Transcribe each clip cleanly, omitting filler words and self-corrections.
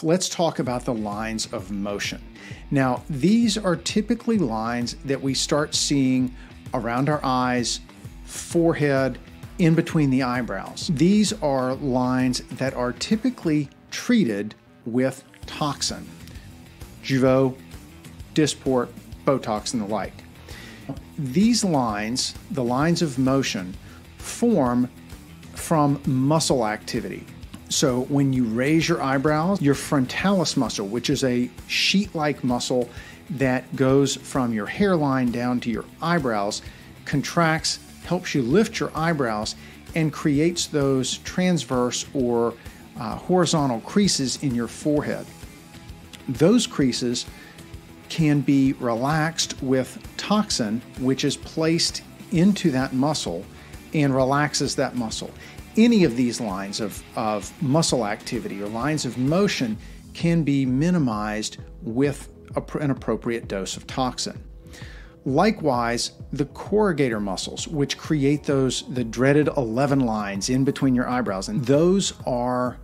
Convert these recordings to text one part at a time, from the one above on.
off, let's talk about the lines of motion. Now, these are typically lines that we start seeing around our eyes, forehead, in between the eyebrows. These are lines that are typically treated with toxin, Jeuveau, Dysport, Botox, and the like. These lines, the lines of motion, form from muscle activity. So when you raise your eyebrows, your frontalis muscle, which is a sheet-like muscle that goes from your hairline down to your eyebrows, contracts, helps you lift your eyebrows, and creates those transverse or horizontal creases in your forehead. Those creases can be relaxed with toxin, which is placed into that muscle and relaxes that muscle. Any of these lines of muscle activity or lines of motion can be minimized with an appropriate dose of toxin. Likewise, the corrugator muscles, which create the dreaded 11 lines in between your eyebrows, and those are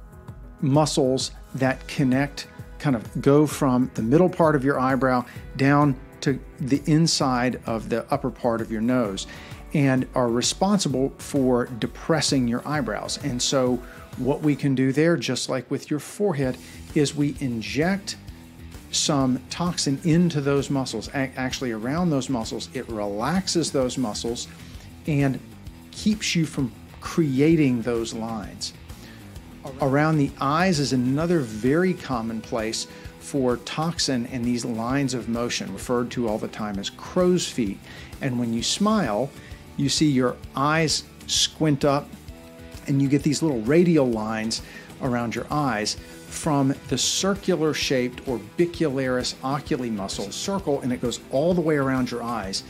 muscles that connect, kind of go from the middle part of your eyebrow down to the inside of the upper part of your nose, and are responsible for depressing your eyebrows. And so what we can do there, just like with your forehead, is we inject some toxin into those muscles, actually around those muscles. It relaxes those muscles and keeps you from creating those lines. Around the eyes is another very common place for toxin and these lines of motion, referred to all the time as crow's feet. And when you smile, you see your eyes squint up and you get these little radial lines around your eyes from the circular shaped orbicularis oculi muscle circle, and it goes all the way around your eyes.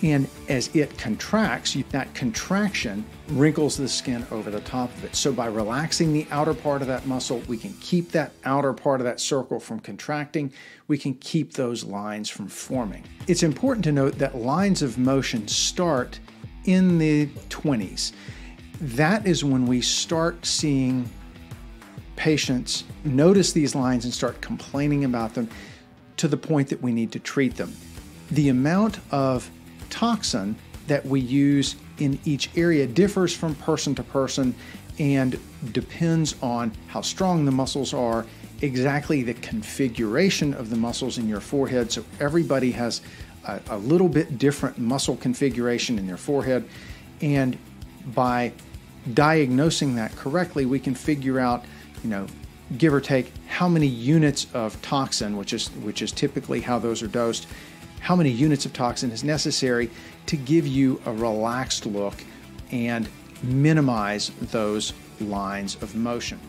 And as it contracts, that contraction wrinkles the skin over the top of it. So by relaxing the outer part of that muscle, we can keep that outer part of that circle from contracting. We can keep those lines from forming. It's important to note that lines of motion start in the 20s. That is when we start seeing patients notice these lines and start complaining about them to the point that we need to treat them. The amount of toxin that we use in each area differs from person to person and depends on how strong the muscles are, exactly the configuration of the muscles in your forehead. So everybody has a little bit different muscle configuration in their forehead, and by diagnosing that correctly, we can figure out, give or take, how many units of toxin, which is typically how those are dosed, how many units of toxin is necessary to give you a relaxed look and minimize those lines of motion.